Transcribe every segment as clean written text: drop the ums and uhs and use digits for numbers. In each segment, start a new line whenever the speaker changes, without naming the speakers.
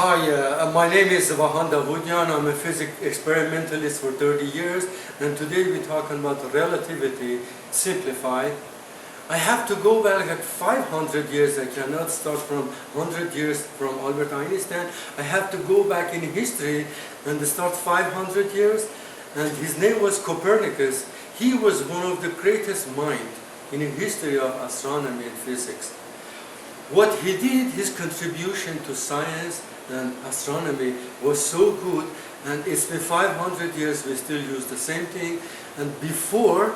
Hi, my name is Vahan Davoudian. I'm a physics experimentalist for 30 years, and today we're talking about Relativity Simplified. I have to go back at 500 years. I cannot start from 100 years from Albert Einstein. I have to go back in history and start 500 years. And his name was Copernicus. He was one of the greatest minds in the history of astronomy and physics. What he did, his contribution to science and astronomy was so good, and it's been 500 years we still use the same thing. And before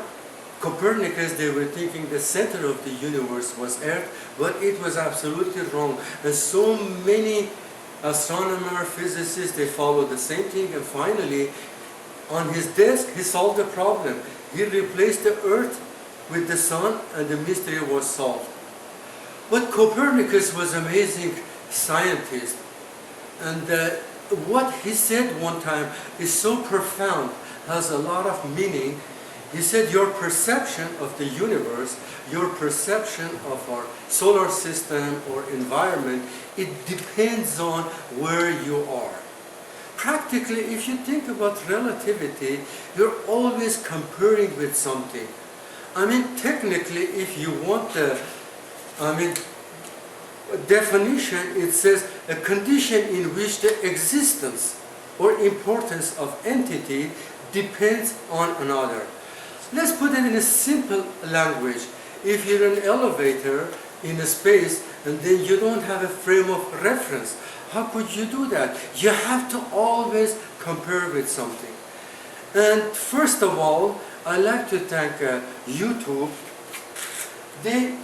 Copernicus, they were thinking the center of the universe was Earth, but it was absolutely wrong. And so many astronomers, physicists, they followed the same thing, and finally, on his desk, he solved the problem. He replaced the Earth with the sun, and the mystery was solved. But Copernicus was an amazing scientist, and what he said one time is so profound, has a lot of meaning. He said, your perception of the universe, your perception of our solar system or environment, it depends on where you are. Practically, if you think about relativity, you're always comparing with something. I mean, technically, if you want the definition, it says a condition in which the existence or importance of entity depends on another. Let's put it in a simple language. If you're in an elevator in a space and then you don't have a frame of reference, how could you do that? You have to always compare with something. And first of all, I like to thank YouTube. They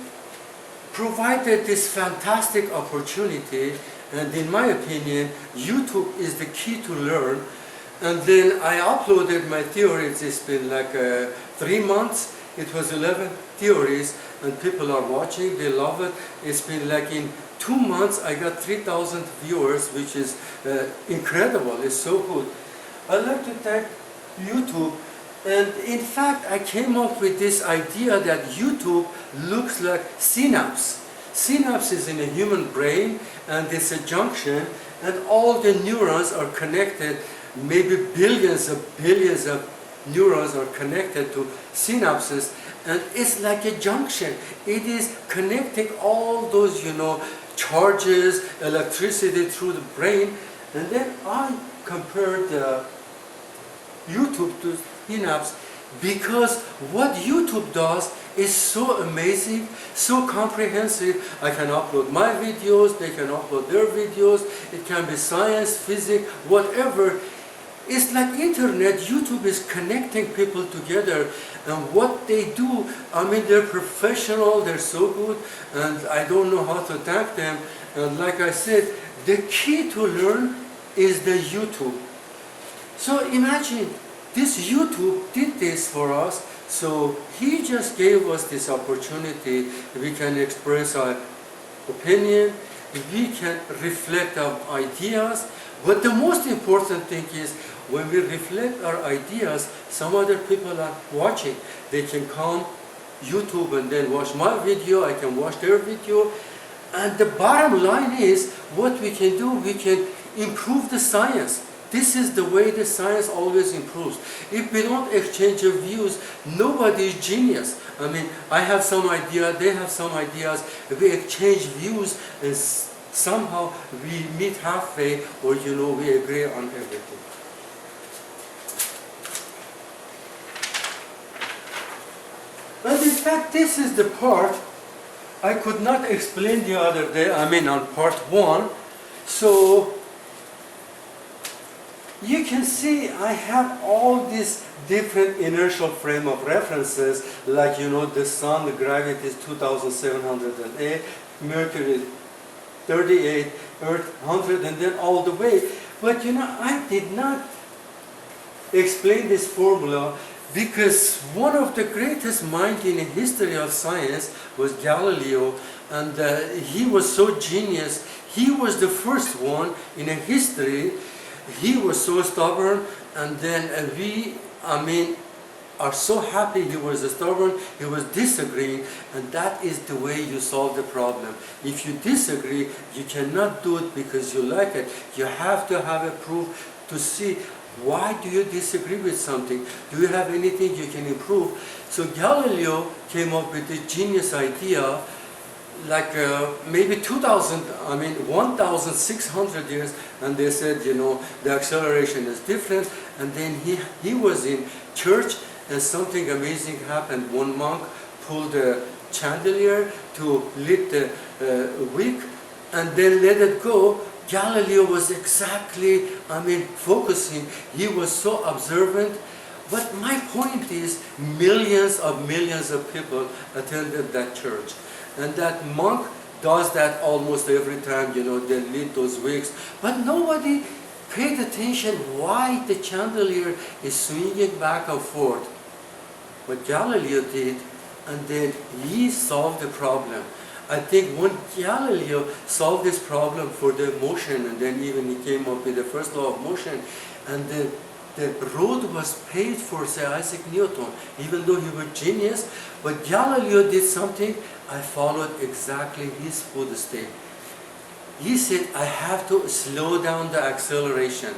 provided this fantastic opportunity, and in my opinion, YouTube is the key to learn. And then I uploaded my theories. It's been like 3 months. It was 11 theories, and people are watching. They love it. It's been like in 2 months, I got 3,000 viewers, which is incredible. It's so good. I'd like to thank YouTube. And in fact, I came up with this idea that YouTube looks like synapse. Synapse is in the human brain, and it's a junction, and all the neurons are connected. Maybe billions of neurons are connected to synapses, and it's like a junction. It is connecting all those, charges, electricity through the brain. And then I compared YouTube to synapse, because what YouTube does is so amazing, so comprehensive. I can upload my videos, they can upload their videos, it can be science, physics, whatever. It's like internet. YouTube is connecting people together, and what they do, they're professional, they're so good, and I don't know how to thank them. And like I said, the key to learn is the YouTube. So imagine, this YouTube did this for us, so he just gave us this opportunity. We can express our opinion, we can reflect our ideas, but the most important thing is when we reflect our ideas, some other people are watching. They can come YouTube and then watch my video, I can watch their video, and the bottom line is what we can do, we can improve the science. This is the way the science always improves. If we don't exchange our views, nobody is genius. I have some idea, they have some ideas, we exchange views, and somehow we meet halfway, or we agree on everything. But in fact, this is the part I could not explain the other day, on part 1. So you can see I have all these different inertial frame of references, like the sun, the gravity is 2,708, Mercury 38, Earth 100, and then all the way. But I did not explain this formula, because one of the greatest minds in the history of science was Galileo, and he was so genius. He was the first one in history. He was so stubborn, and then are so happy he was stubborn, he was disagreeing, and that is the way you solve the problem. If you disagree, you cannot do it because you like it. You have to have a proof to see why do you disagree with something. Do you have anything you can improve? So Galileo came up with this genius idea like maybe 1,600 years, and they said, the acceleration is different. And then he was in church, and something amazing happened. One monk pulled a chandelier to lit the wick, and then let it go. Galileo was exactly, focusing. He was so observant. But my point is, millions of people attended that church. And that monk does that almost every time, they lit those wicks. But nobody paid attention why the chandelier is swinging back and forth. What Galileo did, and then he solved the problem. I think when Galileo solved this problem for the motion, and then even he came up with the first law of motion, and the road was paid for, say, Isaac Newton, even though he was genius. But Galileo did something, I followed exactly his footsteps. He said, I have to slow down the acceleration.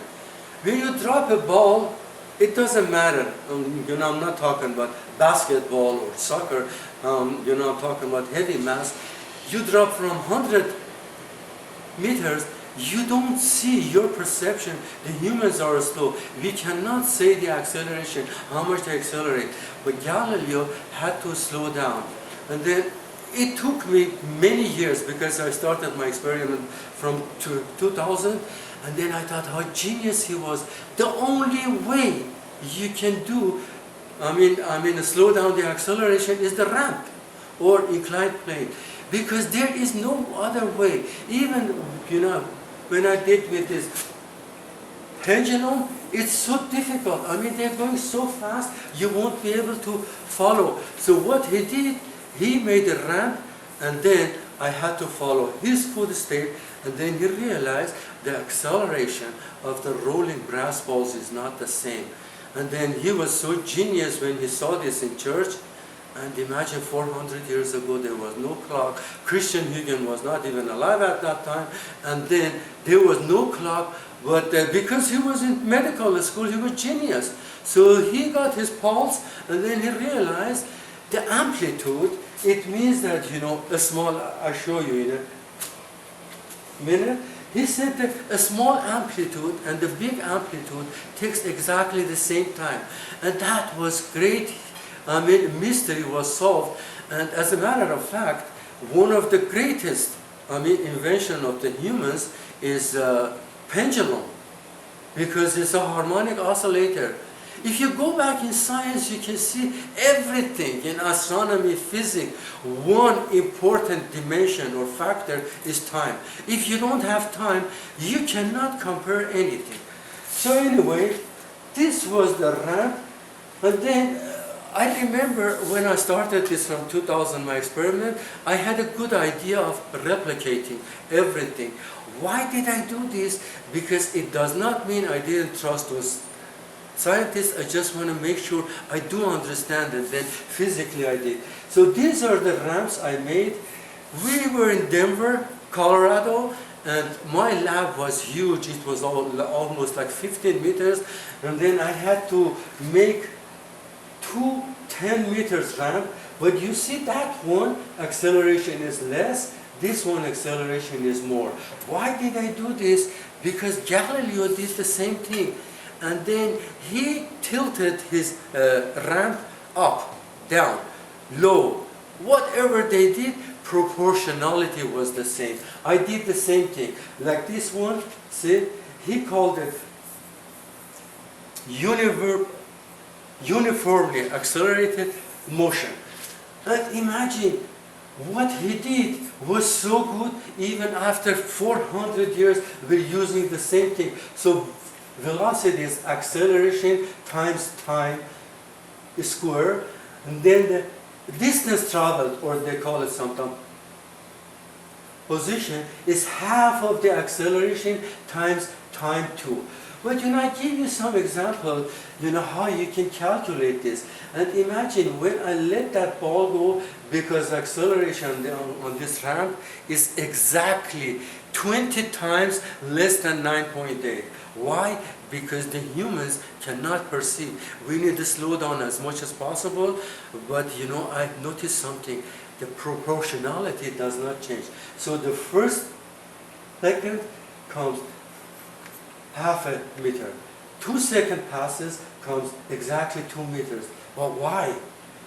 When you drop a ball, it doesn't matter. I'm not talking about basketball or soccer. I'm talking about heavy mass. You drop from 100 meters, you don't see your perception. The humans are slow. We cannot say the acceleration, how much they accelerate. But Galileo had to slow down. And then it took me many years because I started my experiment from 2000. And then I thought how genius he was. The only way you can do, slow down the acceleration is the ramp or inclined plane. Because there is no other way. Even, when I did with this pendulum, it's so difficult. They're going so fast, you won't be able to follow. So what he did, he made a ramp, and then I had to follow his footsteps, and then he realized the acceleration of the rolling brass balls is not the same. And then he was so genius when he saw this in church. And imagine 400 years ago, there was no clock. Christian Huygens was not even alive at that time. And then there was no clock, but because he was in medical school, he was genius. So he got his pulse, and then he realized the amplitude, it means that, a small, I'll show you in a minute. He said that a small amplitude and the big amplitude takes exactly the same time. And that was great. Mystery was solved, and as a matter of fact, one of the greatest, invention of the humans is pendulum, because it's a harmonic oscillator. If you go back in science, you can see everything in astronomy, physics. One important dimension or factor is time. If you don't have time, you cannot compare anything. So anyway, this was the ramp, and then I remember when I started this from 2000, my experiment, I had a good idea of replicating everything. Why did I do this? Because it does not mean I didn't trust those scientists. I just want to make sure I do understand it. Then physically I did. So these are the ramps I made. We were in Denver, Colorado, and my lab was huge. It was almost like 15 meters. And then I had to make 2 10 meters ramp, but you see that one acceleration is less, this one acceleration is more. Why did I do this? Because Galileo did the same thing, and then he tilted his ramp up, down, low. Whatever they did, proportionality was the same. I did the same thing. Like this one, see, he called it uniformly accelerated motion. And imagine what he did was so good. Even after 400 years, we're using the same thing. So velocity is acceleration times time square, and then the distance traveled, or they call it sometimes position, is half of the acceleration times time 2. But I give you some example, how you can calculate this. And imagine when I let that ball go, because acceleration on this ramp is exactly 20 times less than 9.8. Why? Because the humans cannot perceive. We need to slow down as much as possible, but I noticed something. The proportionality does not change. So the first second comes half a meter. 2 seconds passes, comes exactly 2 meters. But why?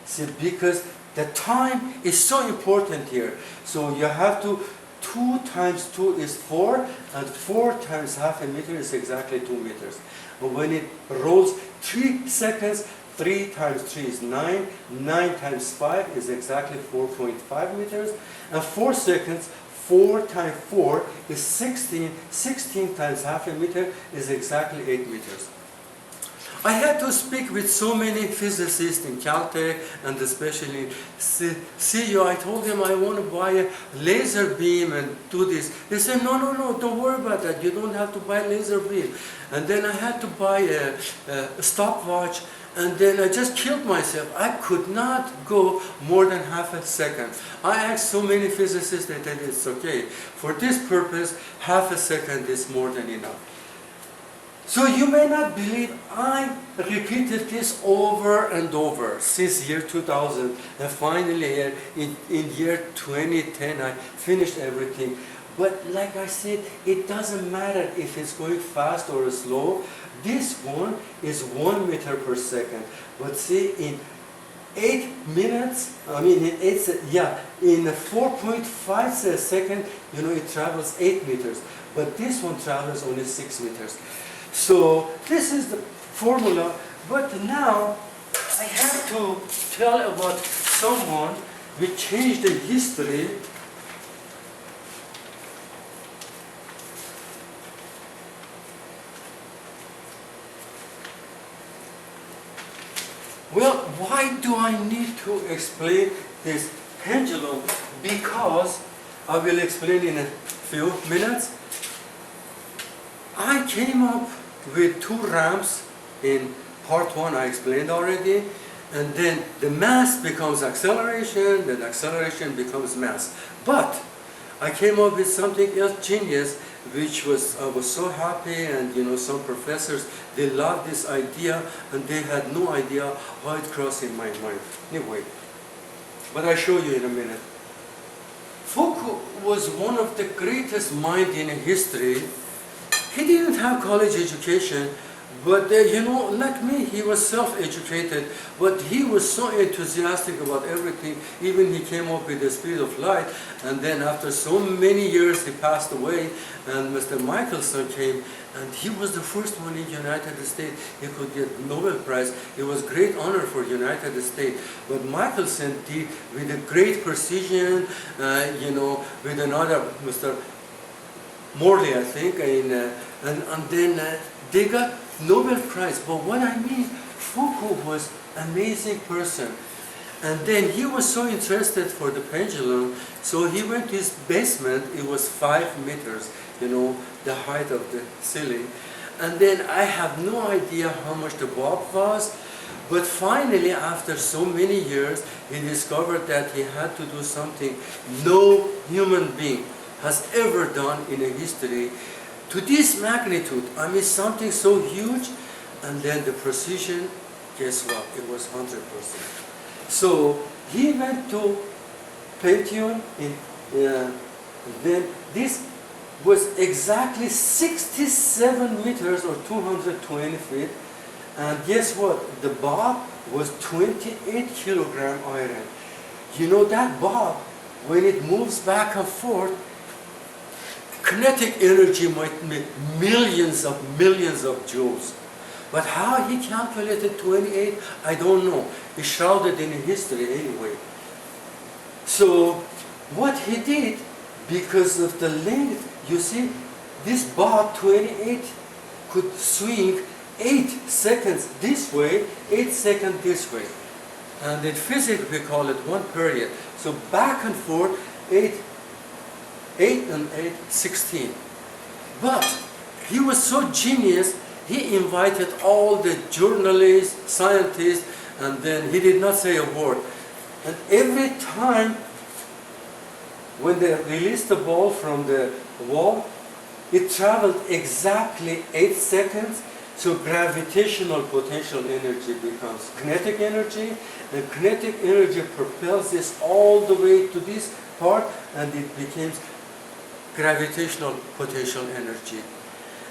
See, because the time is so important here. So you have to, 2 times 2 is 4, and 4 times half a meter is exactly 2 meters. But when it rolls 3 seconds, 3 times 3 is 9, 9 times 5 is exactly 4.5 meters, and 4 seconds, 4 times 4 is 16, 16 times half a meter is exactly 8 meters. I had to speak with so many physicists in Caltech and especially in CU. I told them I want to buy a laser beam and do this. They said, no, don't worry about that. You don't have to buy a laser beam. And then I had to buy a stopwatch, and then I just killed myself. I could not go more than half a second. I asked so many physicists, they said it's okay. For this purpose, half a second is more than enough. So you may not believe I repeated this over and over since year 2000, and finally in year 2010 I finished everything. But like I said, it doesn't matter if it's going fast or slow. This one is 1 meter per second. But see, in 8 minutes, in 4.5 seconds, it travels 8 meters. But this one travels only 6 meters. So this is the formula, but now I have to tell about someone who changed the history. Well, why do I need to explain this pendulum? Because I will explain in a few minutes. I came up with 2 ramps in part 1, I explained already, and then the mass becomes acceleration, then acceleration becomes mass. But I came up with something else genius, which I was so happy, and some professors, they loved this idea, and they had no idea how it crossed in my mind. Anyway, but I'll show you in a minute. Foucault was one of the greatest minds in history. He didn't have college education, but like me, he was self-educated, but he was so enthusiastic about everything. Even he came up with the speed of light, and then after so many years he passed away, and Mr. Michelson came, and he was the first one in the United States. He could get Nobel Prize. It was great honor for United States. But Michelson did with a great precision, with another Mr. Morley, I think, and then they got Nobel Prize. But what I mean, Foucault was an amazing person. And then he was so interested for the pendulum, so he went to his basement. It was 5 meters, the height of the ceiling. And then I have no idea how much the bulb was, but finally, after so many years, he discovered that he had to do something no human being has ever done in a history to this magnitude. I mean, something so huge, and then the precision, guess what? It was 100%. So he went to Pantheon, then this was exactly 67 meters or 220 feet, and guess what? The bulb was 28 kilogram iron. That bulb, when it moves back and forth, kinetic energy might make millions of joules. But how he calculated 28, I don't know. It's shrouded in history anyway. So what he did, because of the length, you see, this bulb 28 could swing 8 seconds this way, 8 seconds this way. And in physics we call it 1 period. So back and forth, 8 and 8, 16. But he was so genius, he invited all the journalists, scientists, and then he did not say a word. And every time when they released the ball from the wall, it traveled exactly 8 seconds, so gravitational potential energy becomes kinetic energy, and kinetic energy propels this all the way to this part, and it becomes gravitational potential energy.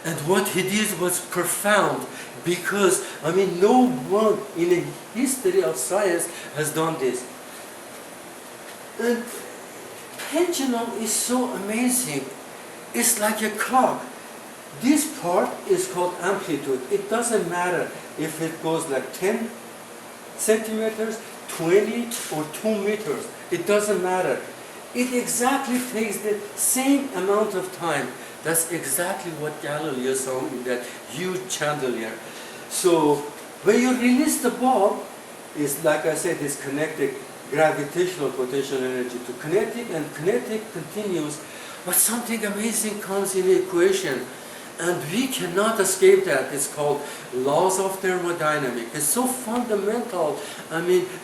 And what he did was profound, because, no one in the history of science has done this. And pendulum is so amazing. It's like a clock. This part is called amplitude. It doesn't matter if it goes like 10 centimeters, 20, or 2 meters. It doesn't matter. It exactly takes the same amount of time. That's exactly what Galileo saw in that huge chandelier. So when you release the bulb, it's like I said, it's connected gravitational potential energy to kinetic, and kinetic continues, but something amazing comes in the equation, and we cannot escape that. It's called laws of thermodynamic. It's so fundamental.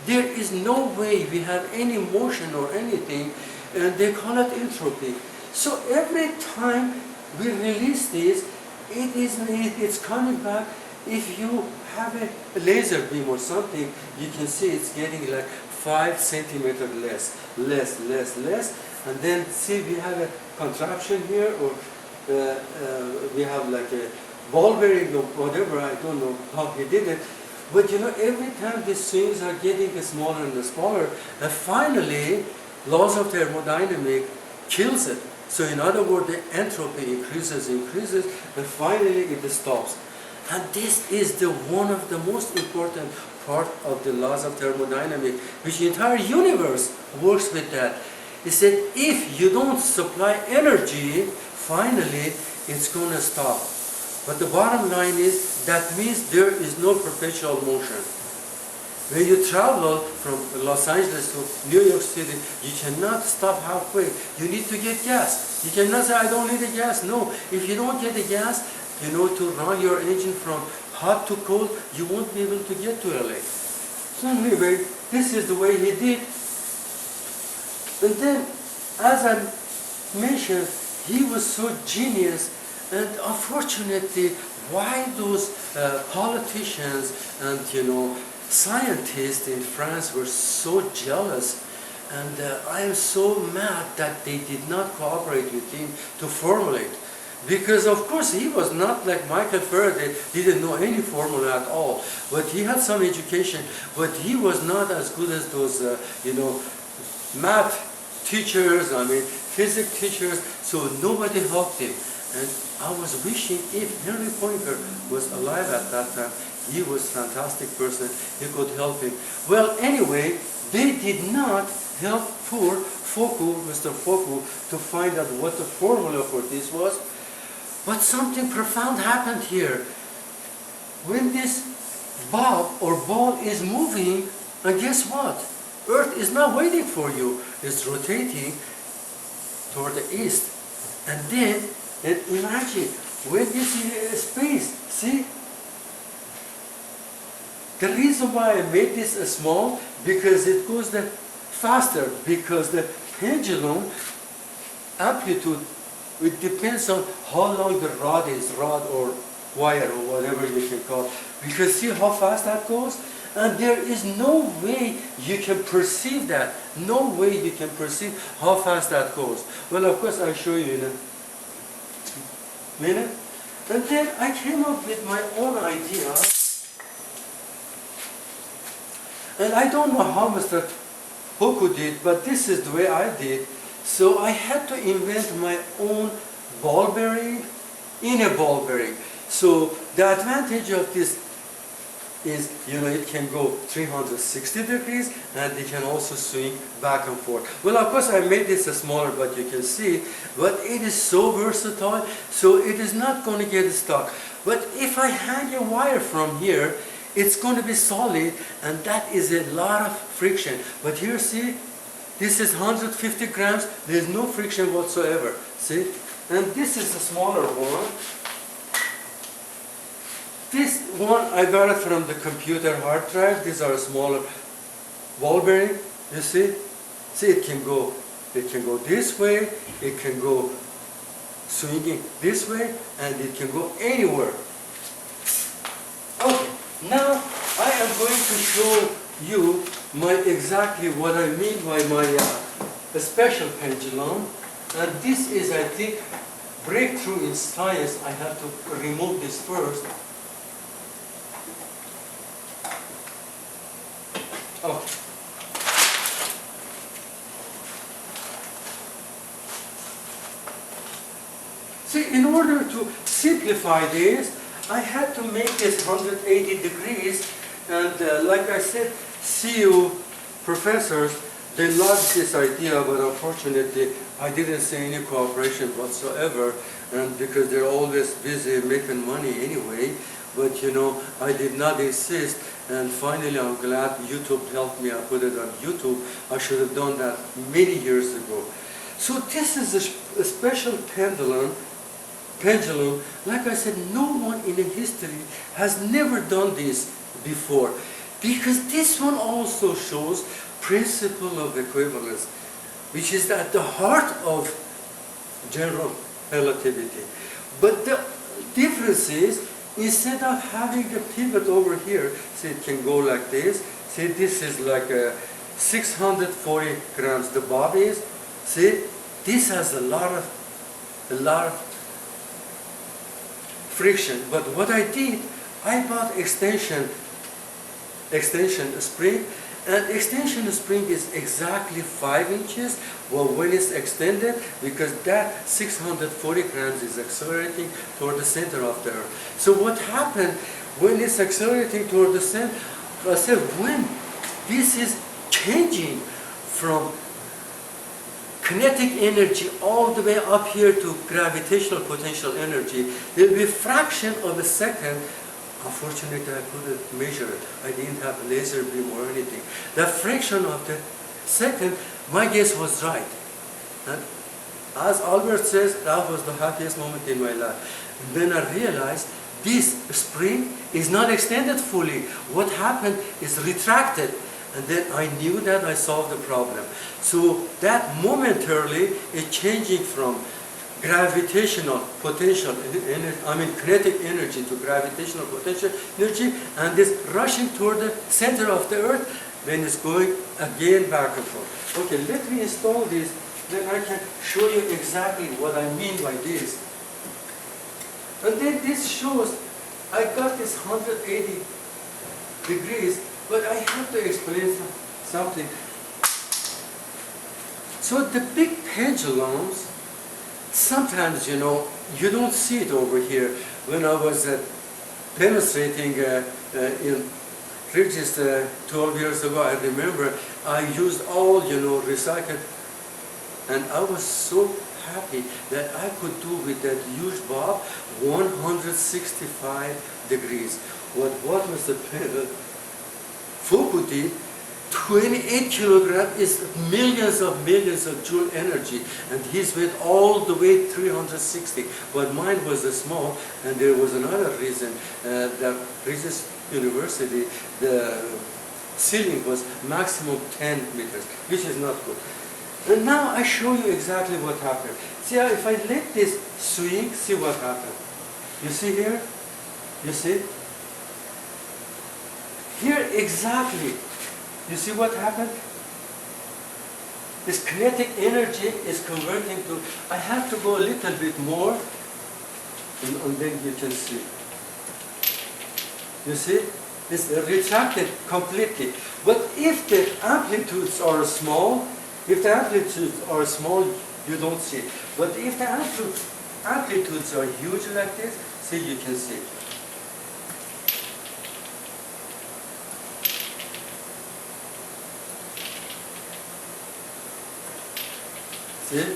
There is no way we have any motion or anything, and they call it entropy. So every time we release this, it's coming back. If you have a laser beam or something, you can see it's getting like 5 centimeters less, and then see we have a contraption here, or we have like a ball bearing or whatever. I don't know how he did it, but every time the swings are getting smaller and smaller, and finally laws of thermodynamic kills it. So in other words, the entropy increases, and finally it stops. And this is one of the most important part of the laws of thermodynamics, which the entire universe works with that. It said if you don't supply energy, finally it's going to stop. But the bottom line is that means there is no perpetual motion. When you travel from Los Angeles to New York City, you cannot stop halfway. You need to get gas. You cannot say, I don't need the gas. No, if you don't get the gas, to run your engine from hot to cold, you won't be able to get to LA. So anyway, this is the way he did. And then, as I mentioned, he was so genius, and unfortunately, why those politicians and scientists in France were so jealous, and I am so mad that they did not cooperate with him to formulate. Because of course he was not like Michael Faraday, didn't know any formula at all. But he had some education, but he was not as good as those, math teachers, physics teachers, so nobody helped him. And I was wishing if Henry Poincaré was alive at that time, he was a fantastic person, he could help him. Well, anyway, they did not help poor Foucault, Mr. Foucault, to find out what the formula for this was. But something profound happened here. When this bulb or ball is moving, and guess what? Earth is not waiting for you. It's rotating toward the east. And then, imagine, when this is space, see? The reason why I made this small, because it goes faster, because the pendulum amplitude, it depends on how long the rod is, rod or wire or whatever you can call it. Because see how fast that goes? And there is no way you can perceive that. No way you can perceive how fast that goes. Well, of course, I'll show you in a minute. And then I came up with my own idea. And I don't know how Mr. Foucault did, but this is the way I did. So I had to invent my own ball bearing in a ball bearing. So the advantage of this is, it can go 360 degrees, and it can also swing back and forth. Well, of course, I made this smaller, but you can see, but it is so versatile, so it is not going to get stuck. But if I hang a wire from here, it's going to be solid, and that is a lot of friction. But here, see, this is 150 grams, there's no friction whatsoever, see? And this is a smaller one. This one, I got it from the computer hard drive. These are smaller ball bearing, you see? See, it can go this way, it can go swinging this way, and it can go anywhere. Okay, now I am going to show you exactly what I mean by my special pendulum. And this is, I think, breakthrough in science. I have to remove this first. Okay. See, in order to simplify this, I had to make this 180 degrees, and like I said, CU professors, they loved this idea, but unfortunately, I didn't see any cooperation whatsoever, and because they're always busy making money anyway. But you know, I did not insist, and finally I'm glad YouTube helped me. I put it on YouTube. I should have done that many years ago. So this is a special pendulum. Like I said, no one in the history has never done this before, because this one also shows principle of equivalence, which is at the heart of general relativity. But the difference is, instead of having a pivot over here, see, it can go like this. See, this is like 640 grams. The bob is, see, this has a lot of friction. But what I did, I bought extension spring, and extension spring is exactly 5 inches. Well, when it's extended, because that 640 grams is accelerating toward the center of the Earth. So what happened when it's accelerating toward the center? I said, when this is changing from kinetic energy all the way up here to gravitational potential energy, there will be a fraction of a second. Unfortunately, I couldn't measure it. I didn't have a laser beam or anything. The fraction of the second, my guess was right. And as Albert says, that was the happiest moment in my life. And then I realized this spring is not extended fully. What happened is retracted. And then I knew that I solved the problem. So that momentarily is changing from gravitational potential, kinetic energy to gravitational potential energy, and this rushing toward the center of the Earth, then it's going again back and forth. Okay, let me install this, then I can show you exactly what I mean by this. And then this shows, I got this 180 degrees, but I have to explain something. So the big pendulums, sometimes, you know, you don't see it over here. When I was demonstrating in Regis 12 years ago, I remember I used all, you know, recycled, and I was so happy that I could do with that huge bob 165 degrees. What was the Foucault did? 28 kilograms is millions of joule energy, and his went all the way 360. But mine was small, and there was another reason that Regis University, the ceiling was maximum 10 meters, which is not good. And now I show you exactly what happened. See, if I let this swing, see what happened. You see here? You see? Here exactly. You see what happened? This kinetic energy is converting to, I have to go a little bit more, and then you can see. You see? It's retracted completely. But if the amplitudes are small, you don't see. But if the amplitudes are huge like this, see, you can see. See?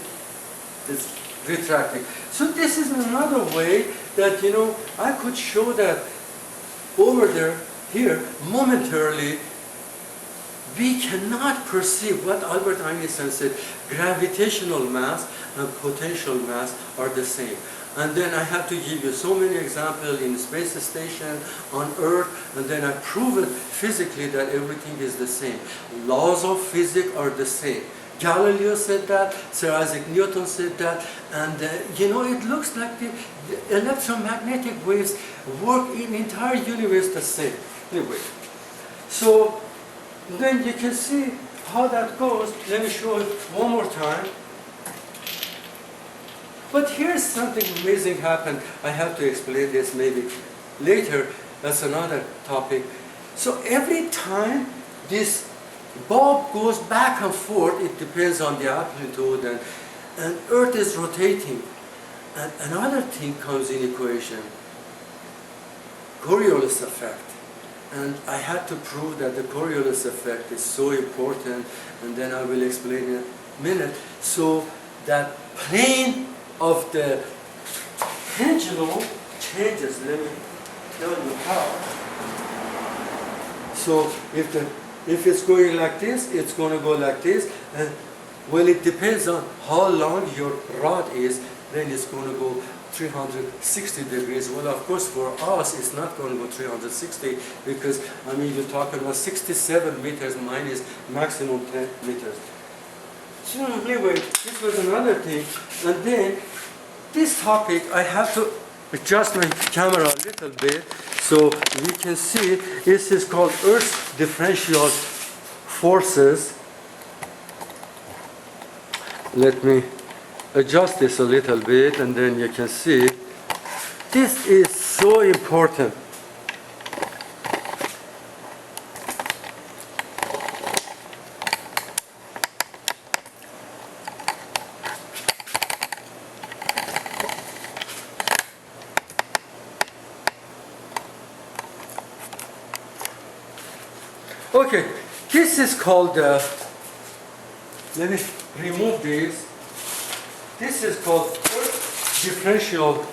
It's retracting. So this is another way that, you know, I could show that over there, here, momentarily, we cannot perceive what Albert Einstein said, gravitational mass and potential mass are the same. And then I have to give you so many examples in space station, on Earth, and then I prove it physically that everything is the same. Laws of physics are the same. Galileo said that, Sir Isaac Newton said that, and it looks like the electromagnetic waves work in the entire universe the same. Anyway, so then you can see how that goes. Let me show it one more time. But here's something amazing happened. I have to explain this maybe later. That's another topic. So every time this bulb goes back and forth, it depends on the amplitude, and Earth is rotating. And another thing comes in equation, Coriolis Effect. And I had to prove that the Coriolis Effect is so important, and then I will explain in a minute. So that plane of the pendulum changes. Let me tell you how. So if it's going like this, it's going to go like this. And well, it depends on how long your rod is, then it's going to go 360 degrees. Well, of course, for us, it's not going to go 360 because, you're talking about 67 meters minus maximum 10 meters. So anyway, this was another thing. And then, this topic, I have to adjust my camera a little bit so you can see. This is called Earth's Differential Forces. Let me adjust this a little bit, and then you can see. This is so important. Okay, this is called, let me remove this. This is called Earth Differential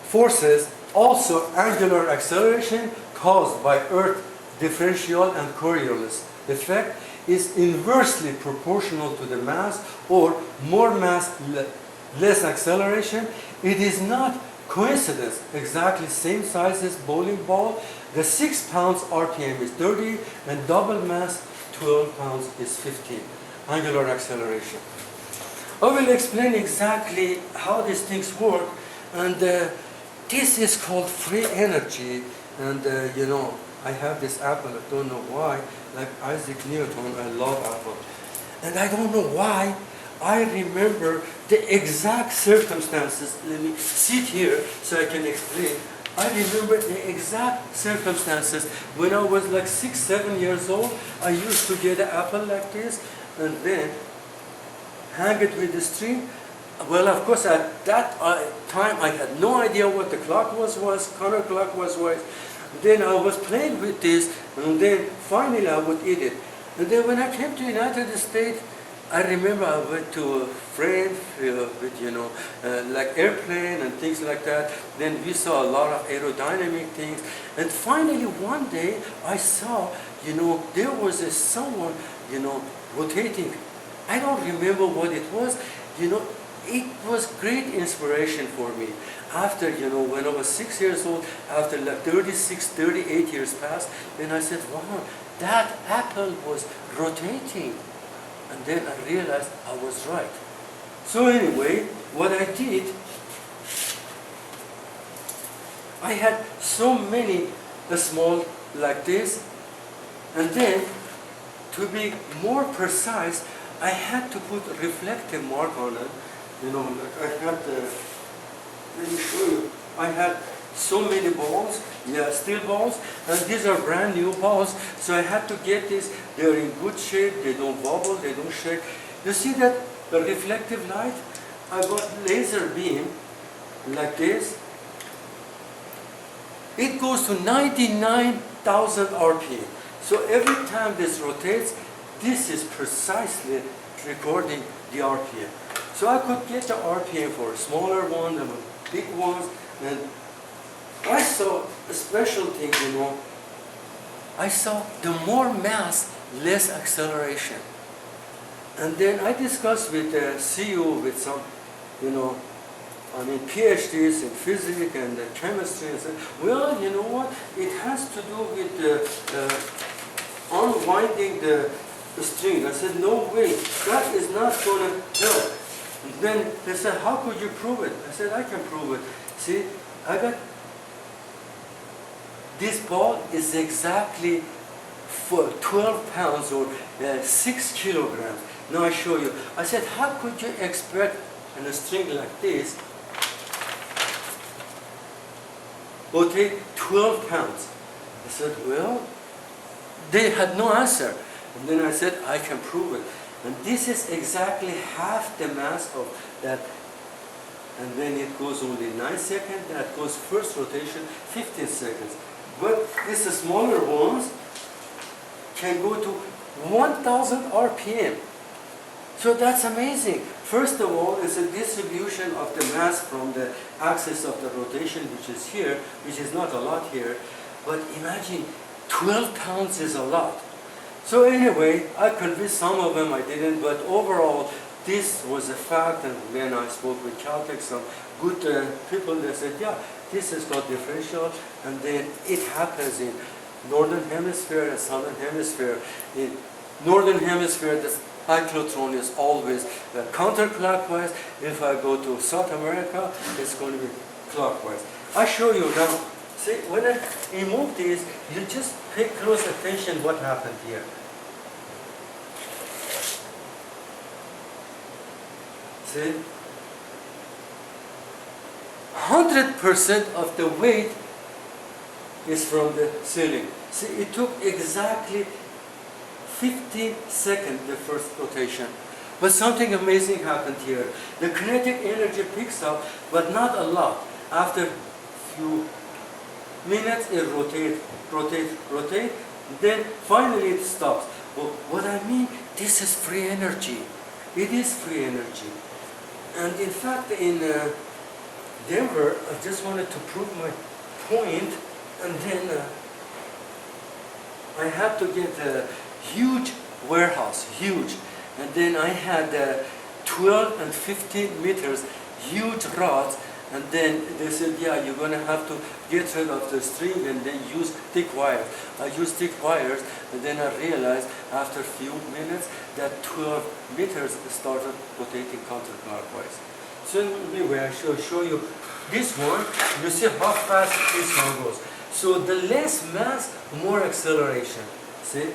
Forces, also angular acceleration caused by Earth differential and Coriolis effect is inversely proportional to the mass, or more mass, less acceleration. It is not coincidence, exactly same size as bowling ball. The 6 pounds RPM is 30, and double mass 12 pounds is 15. Angular acceleration. I will explain exactly how these things work, and this is called free energy. And I have this apple. I don't know why. Like Isaac Newton, I love apple, and I don't know why. I remember the exact circumstances. Let me sit here so I can explain. I remember the exact circumstances when I was like 6, 7 years old. I used to get an apple like this and then hang it with the string. Well, of course, at that time I had no idea what the clock was counterclockwise. Then I was playing with this, and then finally I would eat it. And then when I came to the United States, I remember I went to a friend with, like airplane and things like that. Then we saw a lot of aerodynamic things. And finally one day I saw, there was someone, rotating. I don't remember what it was. It was great inspiration for me. After, when I was 6 years old, after like 36, 38 years passed, then I said, wow, that apple was rotating. And then I realized I was right. So anyway, what I did, I had so many small like this, and then to be more precise, I had to put reflective mark on it. Like I had let me show you. I had so many balls, steel balls, and these are brand new balls. So I had to get this. They're in good shape. They don't wobble. They don't shake. You see that the reflective light? I got laser beam like this. It goes to 99,000 RPM. So every time this rotates, this is precisely recording the RPM. So I could get the RPM for smaller ones and big ones, and I saw a special thing, I saw the more mass, less acceleration. And then I discussed with the CEO, with some, PhDs in physics and chemistry, and said, well, you know what? It has to do with unwinding the string. I said, no way, that is not going to help. And then they said, how could you prove it? I said, I can prove it. See, I got this ball is exactly for 12 pounds or 6 kilograms. Now I show you. I said, how could you expect on a string like this rotate 12 pounds? I said, well, they had no answer. And then I said, I can prove it. And this is exactly half the mass of that. And then it goes only 9 seconds. That goes first rotation, 15 seconds. But these smaller ones can go to 1,000 RPM. So that's amazing. First of all, it's a distribution of the mass from the axis of the rotation, which is here, which is not a lot here. But imagine 12 pounds is a lot. So anyway, I convinced some of them, I didn't, but overall, this was a fact. And when I spoke with Caltech, some good people, they said, yeah, this is called differential, and then it happens in northern hemisphere and southern hemisphere. In northern hemisphere, the cyclotron is always counterclockwise. If I go to South America, it's going to be clockwise. I show you now. See, when I remove these, you just pay close attention what happened here. See? 100% of the weight is from the ceiling. See, it took exactly 15 seconds, the first rotation. But something amazing happened here. The kinetic energy picks up, but not a lot. After a few minutes, it rotates, then finally it stops. Well, what I mean, this is free energy. It is free energy. And in fact, in Denver, I just wanted to prove my point, and then I had to get a huge warehouse, huge. And then I had 12 and 15 meters, huge rods, and then they said, yeah, you're going to have to get rid of the string and then use thick wires. I used thick wires, and then I realized after a few minutes that 12 meters started rotating counterclockwise. So anyway, I shall show you this one. You see how fast this one goes. So the less mass, more acceleration. See?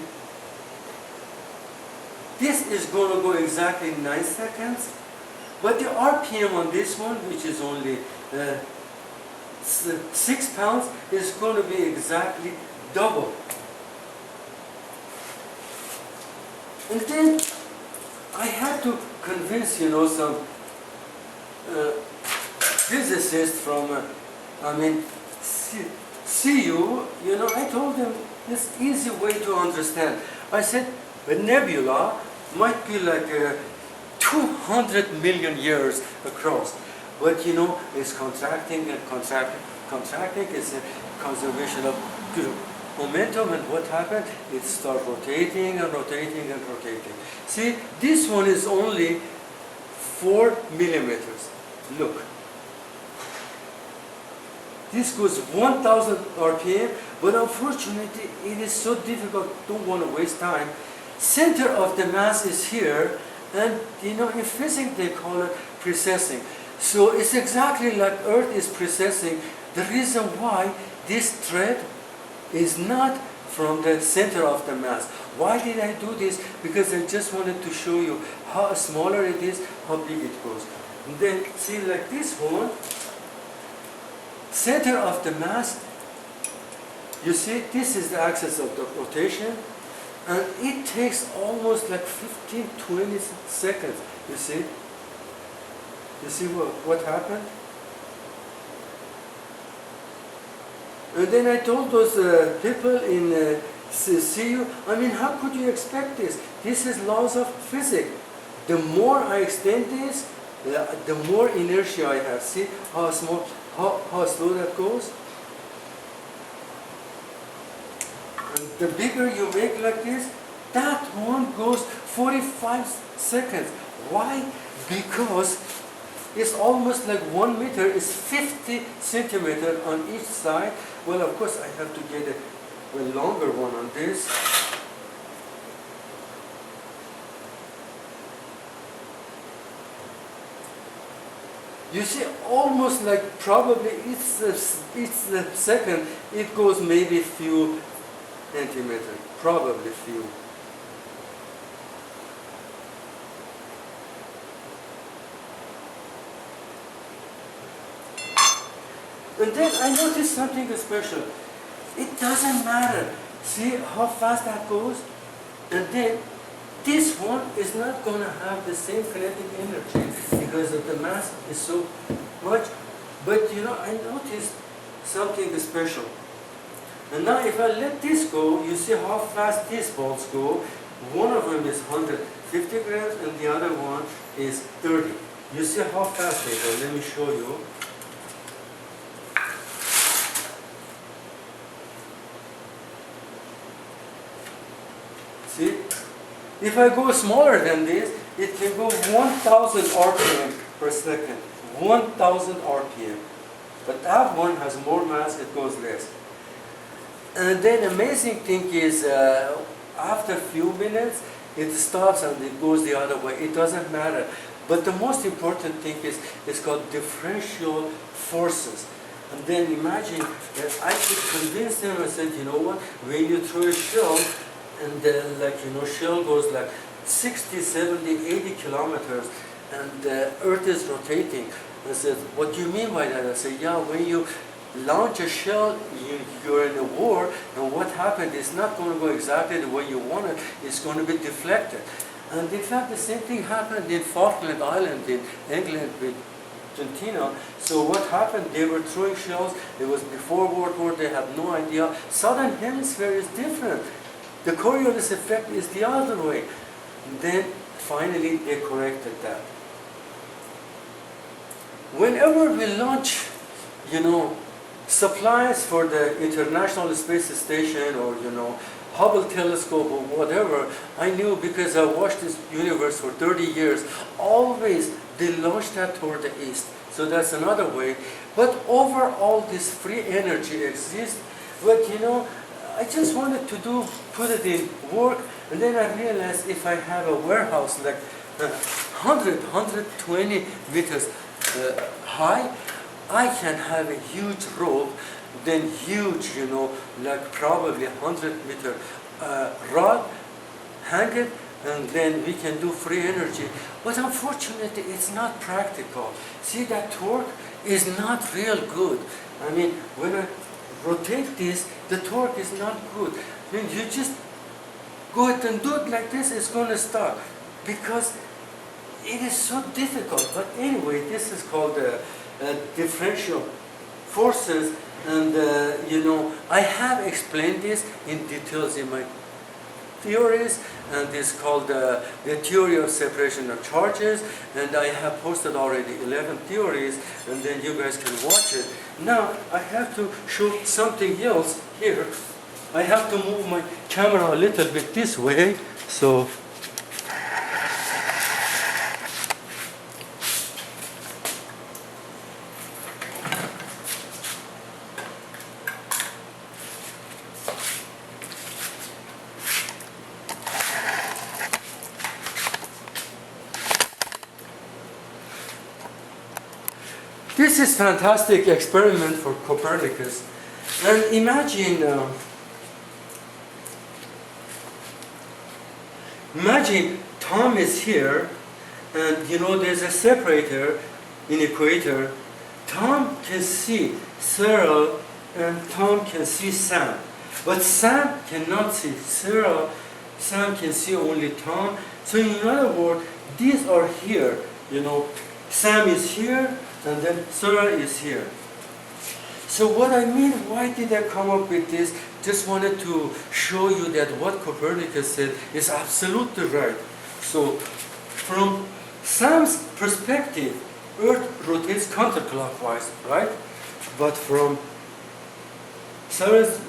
This is going to go exactly 9 seconds. But the RPM on this one, which is only 6 pounds, is going to be exactly double. And then I had to convince, some physicists from, CU, I told them this easy way to understand. I said, a nebula might be like 200 million years across, but it's contracting and contracting. Contracting is a conservation of momentum, and what happened? It starts rotating and rotating and rotating. See, this one is only 4 millimeters. Look. This goes 1,000 RPM, but unfortunately, it is so difficult. Don't want to waste time. Center of the mass is here, and in physics they call it precessing. So it's exactly like Earth is precessing. The reason why this thread is not from the center of the mass. Why did I do this? Because I just wanted to show you how smaller it is, how big it goes. And then see, like this one, center of the mass, you see, this is the axis of the rotation, and it takes almost like 15, 20 seconds, you see? You see what happened? And then I told those people in CU, how could you expect this? This is laws of physics. The more I extend this, the more inertia I have. See how small, how slow that goes? And the bigger you make like this, that one goes 45 seconds. Why? Because is almost like 1 meter, is 50 centimeters on each side. Well, of course, I have to get a longer one on this. You see, almost like probably each second, it goes maybe few centimeters, probably few. And then I noticed something special. It doesn't matter. See how fast that goes? And then this one is not going to have the same kinetic energy because of the mass is so much. But you know, I noticed something special. And now if I let this go, you see how fast these balls go. One of them is 150 grams and the other one is 30. You see how fast they go. Let me show you. See? If I go smaller than this, it can go 1,000 RPM per second. 1,000 RPM. But that one has more mass, it goes less. And then amazing thing is, after a few minutes, it stops and it goes the other way. It doesn't matter. But the most important thing is, it's called differential forces. And then imagine that I could convince them and said, you know what, when you throw a shell, and then shell goes like 60, 70, 80 kilometers, and the Earth is rotating. I said, what do you mean by that? I said, yeah, when you launch a shell, you're in a war, and what happened is not going to go exactly the way you want it, it's going to be deflected. And in fact, the same thing happened in Falkland Island in England with Argentina. So what happened, they were throwing shells, it was before World War, they had no idea. Southern hemisphere is different. The Coriolis effect is the other way. And then finally they corrected that. Whenever we launch, supplies for the International Space Station or, Hubble telescope or whatever, I knew because I watched this universe for 30 years, always they launch that toward the east. So that's another way. But overall this free energy exists. But I just wanted to put it in work, and then I realized if I have a warehouse like 120 meters high, I can have a huge rope, then huge, like probably 100-meter rod, hang it, and then we can do free energy. But unfortunately, it's not practical. See, that torque is not real good. I mean, when I rotate this, the torque is not good. When you just go ahead and do it like this, it's going to stop because it is so difficult. But anyway, this is called differential forces, and I have explained this in details in my theories, and it's called the theory of separation of charges, and I have posted already 11 theories, and then you guys can watch it. Now I have to show something else here. I have to move my camera a little bit this way, so this is fantastic experiment for Copernicus. And imagine Tom is here, and there's a separator in equator. Tom can see Cyril, and Tom can see Sam. But Sam cannot see Cyril. Sam can see only Tom. So in other words, these are here. Sam is here, and then Cyril is here. So what I mean, why did I come up with this? Just wanted to show you that what Copernicus said is absolutely right. So from Sam's perspective, Earth rotates counterclockwise, right? But from Cyril's,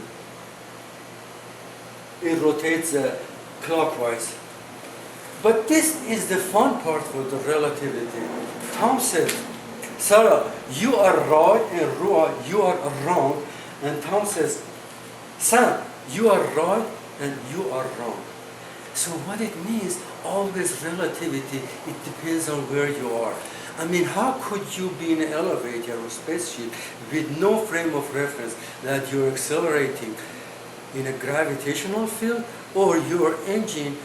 it rotates clockwise. But this is the fun part for the relativity. Tom said, Sarah, you are right, and Roa, you are wrong. And Tom says, Sam, you are right and you are wrong. So what it means, always relativity, it depends on where you are. I mean, how could you be in an elevator or spaceship with no frame of reference that you're accelerating in a gravitational field, or your engine,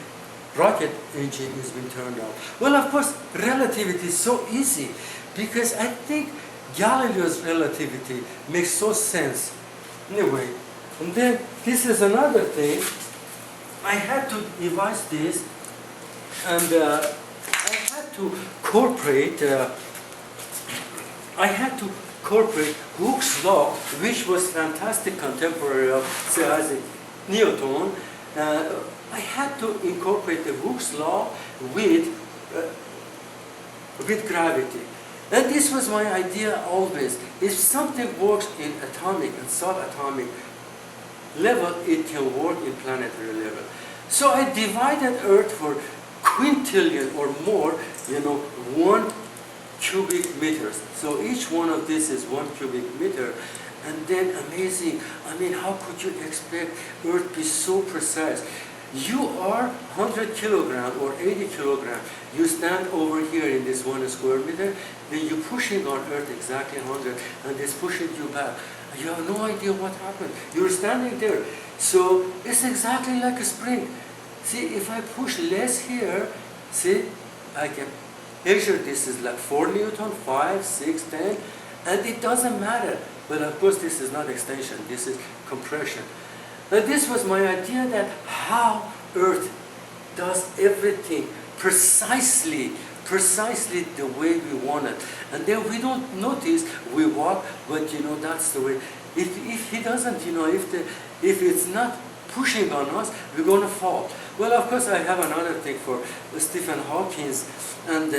rocket engine, is being turned on? Well, of course, relativity is so easy, because I think Galileo's relativity makes so sense. Anyway, and then this is another thing. I had to devise this, and I had to incorporate Hooke's law, which was fantastic contemporary of Sir Isaac Newton. I had to incorporate the Hooke's law with gravity. And this was my idea always. If something works in atomic and subatomic level, it can work in planetary level. So I divided Earth for quintillion or more, 1 cubic meters. So each one of this is 1 cubic meter. And then amazing, I mean, how could you expect Earth be so precise? You are 100 kilogram or 80 kilogram. You stand over here in this 1 square meter, then you're pushing on Earth exactly 100, and it's pushing you back. You have no idea what happened. You're standing there. So it's exactly like a spring. See, if I push less here, see, I can measure this is like 4 Newton, 5, 6, 10, and it doesn't matter. But of course, this is not extension, this is compression. Now, this was my idea, that how Earth does everything precisely the way we want it. And then we don't notice, we walk, but that's the way. If he doesn't, if it's not pushing on us, we're going to fall. Well, of course, I have another thing for Stephen Hawkins. And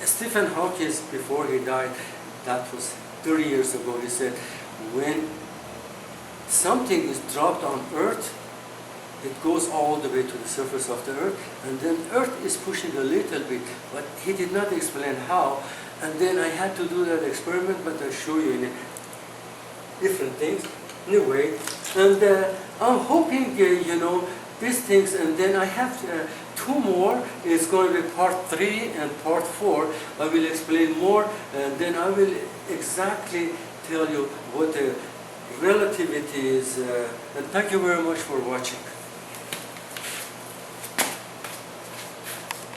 Stephen Hawkins, before he died, that was 30 years ago, he said, when something is dropped on Earth, it goes all the way to the surface of the Earth, and then Earth is pushing a little bit, but he did not explain how. And then I had to do that experiment, but I'll show you in different things. Anyway, and I'm hoping, these things, and then I have 2 more. It's going to be part 3 and part 4. I will explain more, and then I will exactly tell you what the relativity is. And thank you very much for watching.